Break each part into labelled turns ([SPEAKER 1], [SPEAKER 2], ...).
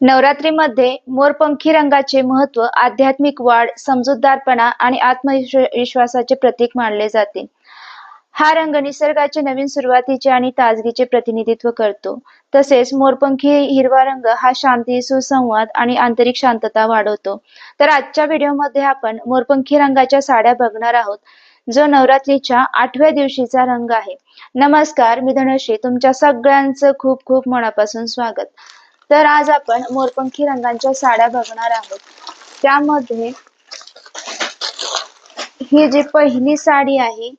[SPEAKER 1] नवरात्रीमध्ये मोरपंखी रंगाचे महत्त्व आध्यात्मिक वाढ, समजूतदारपणा आणि आत्मविश्वासाचे प्रतीक मानले जाते. हा रंग निसर्गाचे नवीन सुरुवातीचे आणि ताजगीचे प्रतिनिधित्व करतो. तसेच मोरपंखी हिरवा रंग हा शांती, सुसंवाद आणि आंतरिक शांतता वाढवतो. तर आजच्या व्हिडिओमध्ये आपण मोरपंखी रंगाच्या साड्या बघणार आहोत, जो नवरात्रीच्या 8व्या दिवशीचा रंग आहे. नमस्कार, मी धनश्री. तुमच्या सगळ्यांचं खूप खूप मनापासून स्वागत. तर आज आपण मोरपंखी रंगाच्या साड्या बघणार आहोत. त्यामध्ये ही जी पहिली साडी आहे,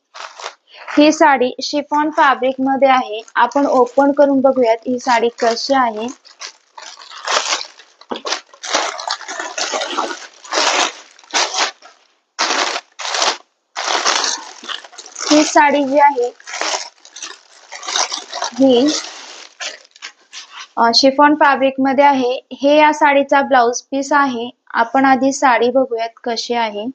[SPEAKER 1] ही साडी शिफॉन फॅब्रिक मध्ये आहे. आपण ओपन करून बघूयात ही साडी कशी आहे. ही साडी जी आहे ही शिफॉन फॅब्रिक मध्ये आहे. हे या साडीचा ब्लाउज पीस आहे. आपण आधी साडी बघूयात कशी आहे.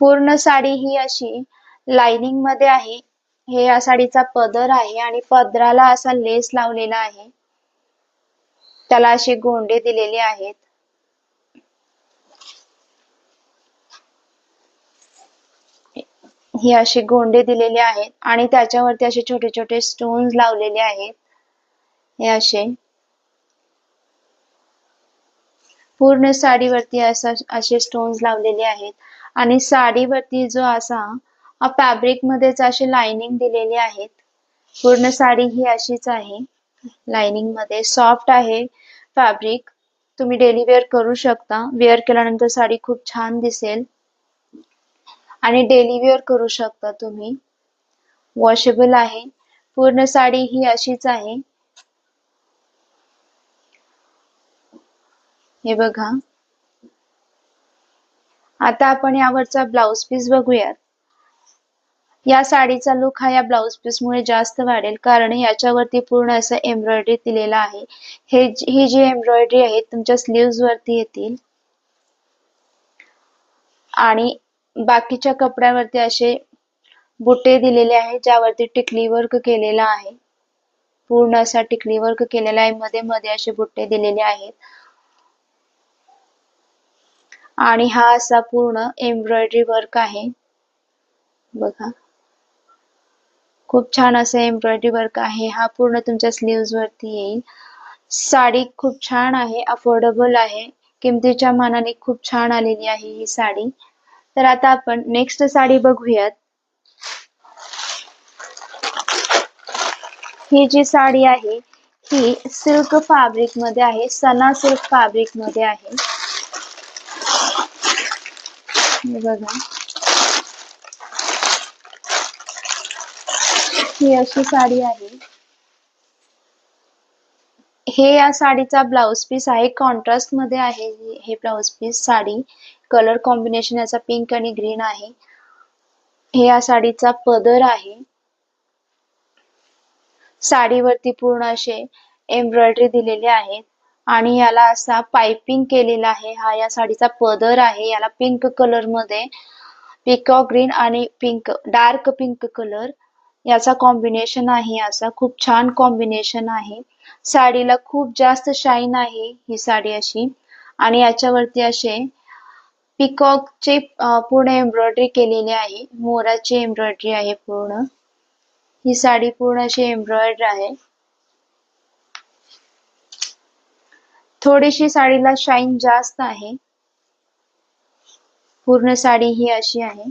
[SPEAKER 1] पूर्ण साडी ही अशी लाइनिंग मध्ये आहे. हे या साडीचा पदर आहे आणि पदराला असा लेस लावलेला आहे. त्याला असे गोंडे दिलेले आहेत. हे असे गोंडे दिलेले आहेत आणि त्याच्यावरती असे छोटे छोटे स्टोन्स लावलेले आहेत. हे असे पूर्ण साडीवरती असे स्टोन्स लावलेले आहेत आणि साडीवरती जो असा फॅब्रिक मध्येच असे लाइनिंग दिलेले आहेत. पूर्ण साडी ही अशीच आहे. लाइनिंग मध्ये सॉफ्ट आहे फॅब्रिक. तुम्ही डेली वेअर करू शकता. वेअर केल्यानंतर साडी खूप छान दिसेल आणि डेली वेअर करू शकता तुम्ही. वॉशेबल आहे. पूर्ण साडी ही अशीच आहे. हे बघा. आता आपण यावरचा ब्लाउज पीस बघूयात. या साडीचा लुक हा या ब्लाउज पीस मुळे जास्त वाढेल, कारण याच्यावरती पूर्ण असं एम्ब्रॉयडरी दिलेलं आहे. ही जी एम्ब्रॉयडरी आहे तुमच्या स्लीव्स वरती येतील आणि बाकीच्या कपड्यावरती असे बुट्टे दिलेले आहेत, ज्यावरती टिकली वर्क केलेला आहे. पूर्ण असा टिकली वर्क केलेला आहे. मध्ये मध्ये असे बुट्टे दिलेले आहेत आणि हा असा पूर्ण एम्ब्रॉयडरी वर्क आहे. बघा, खूप छान असं एम्ब्रॉयडरी वर्क आहे. हा पूर्ण तुमच्या स्लीव्स वरती येईल. साडी खूप छान आहे, अफोर्डेबल आहे. किमतीच्या मानाने खूप छान आलेली आहे ही साडी. तर आता आपण नेक्स्ट साडी बघूयात. ही जी साडी आहे ही सिल्क फॅब्रिक मध्ये आहे. सना सिल्क फॅब्रिक मध्ये आहे. हे बघा, ही अशी साडी आहे. हे या साडीचा ब्लाउज पीस आहे. कॉन्ट्रास्ट मध्ये आहे हे blouse piece. Sari colour combination याचा पिंक आणि ग्रीन आहे. हे या साडीचा पदर आहे. साडीवरती पूर्ण असे एम्ब्रॉयडरी दिलेले आहेत आणि याला असा पाइपिंग केलेला आहे. हा या साडीचा पदर आहे. याला पिंक कलर मध्ये, पिकॉक ग्रीन आणि पिंक, डार्क पिंक कलर याचा कॉम्बिनेशन आहे. असा खूप छान कॉम्बिनेशन आहे. साडीला खूप जास्त शाईन आहे ही साडी अशी. आणि याच्यावरती असे पिकॉकचे पूर्ण एम्ब्रॉयडरी केलेली आहे. मोराची एम्ब्रॉयडरी आहे पूर्ण. ही साडी पूर्ण अशी एम्ब्रॉयडरी आहे. थोडीशी साडीला शाईन जास्त आहे. पूर्ण साडी ही अशी आहे.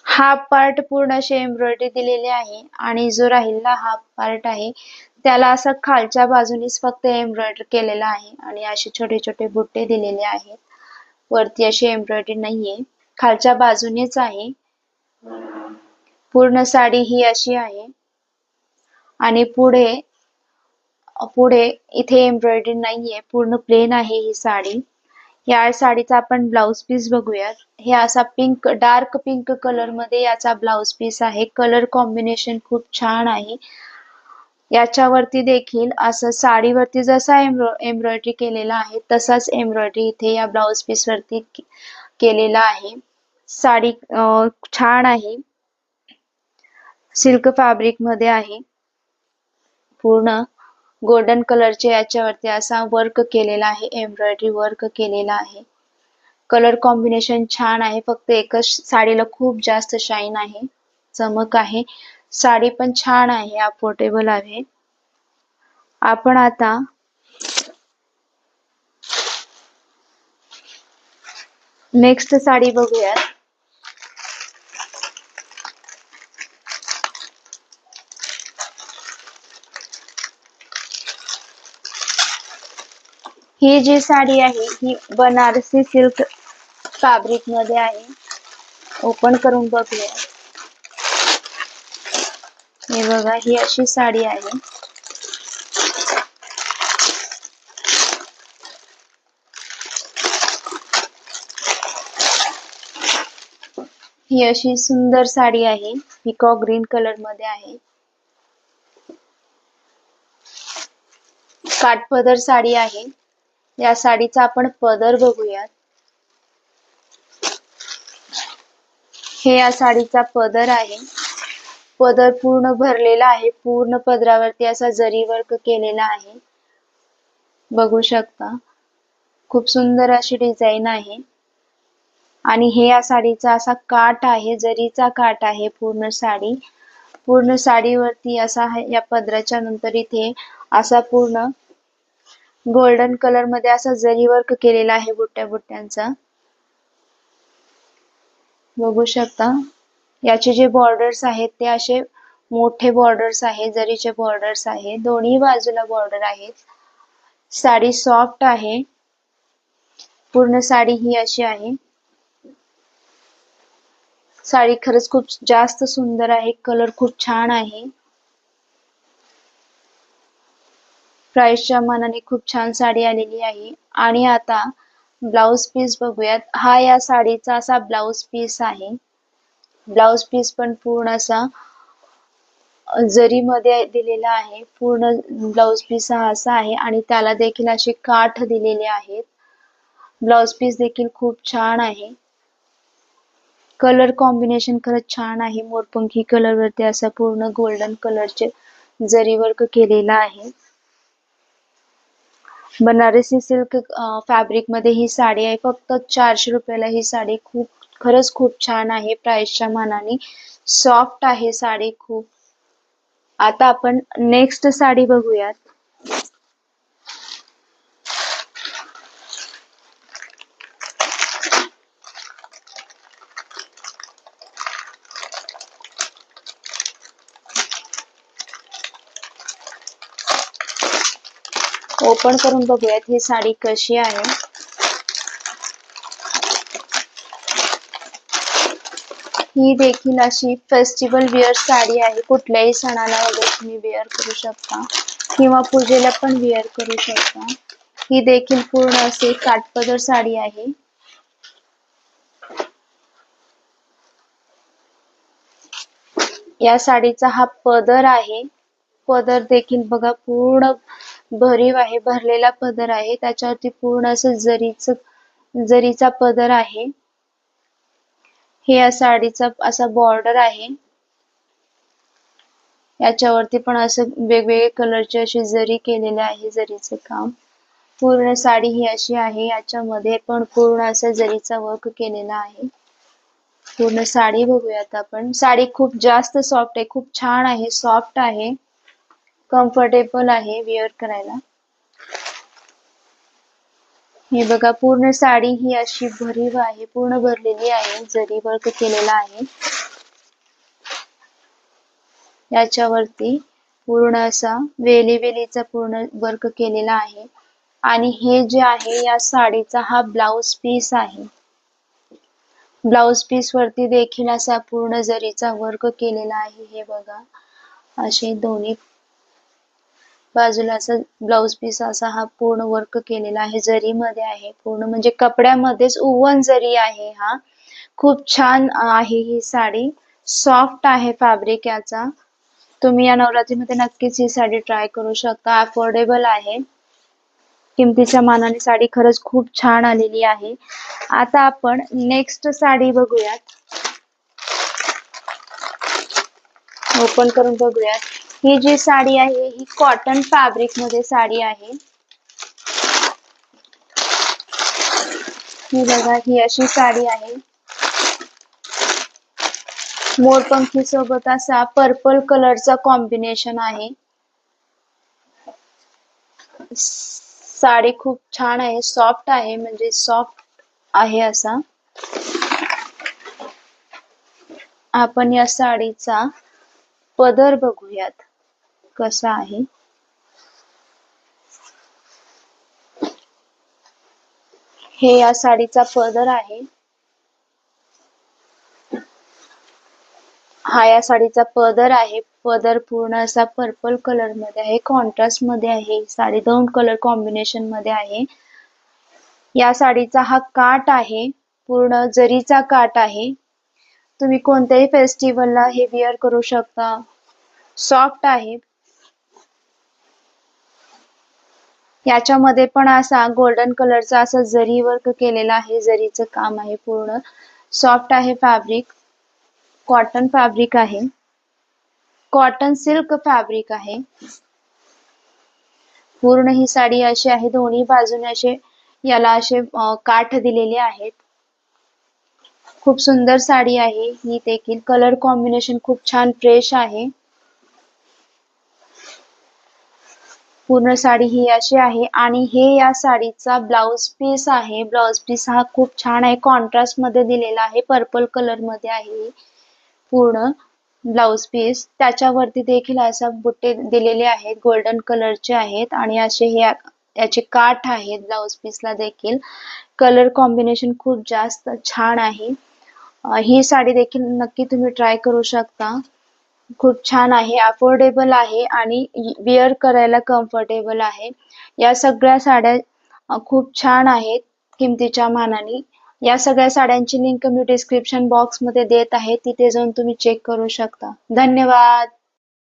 [SPEAKER 1] हाफ पार्ट पूर्ण अशी एम्ब्रॉयडरी दिलेली आहे आणि जो राहिलेला हाफ पार्ट आहे त्याला असं खालच्या बाजूनीच फक्त एम्ब्रॉयडरी केलेला आहे आणि असे छोटे छोटे बुट्टे दिलेले आहेत. वरती अशी एम्ब्रॉयडरी नाहीये, खालच्या बाजूनेच आहे. पूर्ण साडी ही अशी आहे आणि पुढे पुढे इथे एम्ब्रॉयडरी नाहीये, पूर्ण प्लेन आहे ही साडी. या साडीचा आपण ब्लाउज पीस बघूयात. हे असा पिंक, डार्क पिंक कलर मध्ये याचा ब्लाउज पीस आहे. कलर कॉम्बिनेशन खूप छान आहे. याच्यावरती देखील असं साडीवरती जसा एम्ब्रॉयडरी केलेला आहे तसाच एम्ब्रॉयडरी इथे या ब्लाउज पीस वरती केलेला आहे. साडी छान आहे. सिल्क फॅब्रिक मध्ये आहे. पूर्ण गोल्डन कलरचे याच्यावरती असा वर्क केलेला आहे, एम्ब्रॉयडरी वर्क केलेला आहे. कलर कॉम्बिनेशन छान आहे. फक्त एकच साडीला खूप जास्त शाईन आहे, चमक आहे. साडी पण छान आहे, अफोर्डेबल आहे. आपण आता नेक्स्ट साडी बघूयात. ही जी साडी आहे ही बनारसी सिल्क फॅब्रिक मध्ये आहे. ओपन करून बघूया. हे बघा, ही अशी साडी आहे. ही अशी सुंदर साडी आहे, पिकॉक ग्रीन कलर मध्ये आहे. काठपदर साडी आहे. या साडीचा आपण पदर बघूयात. हे या साडीचा पदर आहे. पदर पूर्ण भरलेला आहे. पूर्ण पदरावरती असा जरी वर्क केलेला आहे, बघू शकता. खूप सुंदर अशी डिझाईन आहे. आणि हे या साडीचा असा काठ आहे, जरीचा काठ आहे. पूर्ण साडीवरती असा आहे. या पदराच्या नंतर इथे असा पूर्ण गोल्डन कलर मध्ये असा जरी वर्क केलेला आहे, बुट्ट्या बुट्ट्यांचा, बघू शकता. याचे जे बॉर्डर्स आहेत ते असे मोठे बॉर्डर्स आहेत, जरीचे बॉर्डर्स आहेत. दोन्ही बाजूला बॉर्डर आहेत. साडी सॉफ्ट आहे. पूर्ण साडी ही अशी आहे. साडी खरंच खूप जास्त सुंदर आहे. कलर खूप छान आहे. प्राइसच्या मानाने खूप छान साडी आलेली आहे. आणि आता ब्लाउज पीस बघूयात. हा या साडीचा असा ब्लाउज पीस आहे. ब्लाउज पीस पण पूर्ण असा जरी मध्ये दिलेला आहे. पूर्ण ब्लाउज पीस हा असा आहे आणि त्याला देखील असे काठ दिलेले आहेत. ब्लाउज पीस देखील खूप छान आहे. कलर कॉम्बिनेशन खरंच छान आहे. मोरपंखी कलर वरती असा पूर्ण गोल्डन कलरचे जरी वर्क केलेला आहे. बनारसी सिल्क फॅब्रिक मध्ये ही साडी आहे. फक्त 400 रुपयाला ही साडी खरंच खूप छान आहे. प्राइसच्या मानाने सॉफ्ट आहे साडी खूप. आता आपण नेक्स्ट साडी बघूयात. ओपन करून बघूयात ही साडी कशी आहे. ही देखील अशी फेस्टिवल वेअर साडी आहे. कुठल्याही सणाला वगैरे तुम्ही वेअर करू शकता किंवा पूजेला पण वेअर करू शकता. ही देखील पूर्ण असे काठपदर साडी आहे. या साडीचा हा पदर आहे. पदर देखील बघा पूर्ण भरीव आहे, भरलेला पदर आहे. त्याच्यावरती पूर्ण असं जरीचा पदर आहे. हे या साडीचा असा बॉर्डर आहे. याच्यावरती पण असं वेगवेगळे कलरचे अशी जरी केलेले आहे, जरीचे काम. पूर्ण साडी ही अशी आहे. याच्यामध्ये पण पूर्ण असं जरीचा वर्क केलेला आहे. पूर्ण साडी बघूयात आपण. साडी खूप जास्त सॉफ्ट आहे, खूप छान आहे, सॉफ्ट आहे, कम्फर्टेबल आहे वेअर करायला. हे बघा, पूर्ण साडी ही अशी भरीव आहे, पूर्ण भरलेली आहे, जरी वर्क केलेला आहे. याच्यावरती पूर्ण असा वेलीचा पूर्ण वर्क केलेला आहे. आणि हे जे आहे या साडीचा हा ब्लाउज पीस आहे. ब्लाउज पीस वरती देखील असा पूर्ण जरीचा वर्क केलेला आहे. हे बघा, असे दोन्ही बाजूला असं ब्लाउज पीस असा हा पूर्ण वर्क केलेला आहे, जरी मध्ये आहे. पूर्ण म्हणजे कपड्यामध्येच उवन जरी आहे. हा खूप छान आहे. ही साडी सॉफ्ट आहे फॅब्रिक याचा. तुम्ही या नवरात्रीमध्ये नक्कीच ही साडी ट्राय करू शकता. अफोर्डेबल आहे. किमतीच्या मानाने साडी खरंच खूप छान आलेली आहे. आता आपण नेक्स्ट साडी बघूयात. ओपन करून बघूयात. ही जी साडी आहे ही कॉटन फॅब्रिक मध्ये साडी आहे। ही बघा, ही अशी साडी आहे। मोरपंखी सोबत असा पर्पल कलरचा कॉम्बिनेशन आहे। साडी खूप छान आहे, सॉफ्ट आहे, म्हणजे सॉफ्ट आहे असा। आपण या साडीचा पदर बघूयात कसा आहे। हे या साडीचा पदर आहे। हा या साडीचा पदर आहे। पदर पूर्ण असा पर्पल कलर मध्ये आहे, कॉन्ट्रास्ट मध्ये आहे। साडी दोन कलर कॉम्बिनेशन मध्ये आहे। या साडीचा हा काठ आहे, पूर्ण जरीचा काठ आहे। तुम्ही कोणत्याही फेस्टिवलला हे वेअर करू शकता। सॉफ्ट आहे। याच्यामध्ये पण असा गोल्डन कलरचा असा जरी वर्क केलेला आहे, जरीचं काम आहे पूर्ण। सॉफ्ट आहे फॅब्रिक, कॉटन फॅब्रिक आहे, कॉटन सिल्क फॅब्रिक आहे। पूर्ण ही साडी अशी आहे, दोन्ही बाजूने असे याला असे काठ दिलेले आहेत। खूप सुंदर साडी आहे ही देखील। कलर कॉम्बिनेशन खूप छान फ्रेश आहे। पूर्ण साडी ही अशी आहे आणि हे या साडीचा ब्लाउज पीस आहे। ब्लाउज पीस हा खूप छान आहे, कॉन्ट्रास्ट मध्ये दिलेला आहे, पर्पल कलर मध्ये आहे पूर्ण ब्लाउज पीस। त्याच्यावरती देखील असा बुट्टे दिलेले आहेत, गोल्डन कलरचे आहेत आणि असे हे याचे काठ आहेत ब्लाउज पीसला देखील। कलर कॉम्बिनेशन खूप जास्त छान आहे। ही साडी देखील नक्की तुम्ही ट्राय करू शकता। खूप छान आहे, अफोर्डेबल आहे आणि वेअर करायला कम्फर्टेबल आहे। या सगळ्या साड्या खूप छान आहेत किमतीच्या मानाने। या सगळ्या साड्यांची लिंक मी डिस्क्रिप्शन बॉक्स मध्ये देत आहे, तिथे जाऊन तुम्ही चेक करू शकता। धन्यवाद।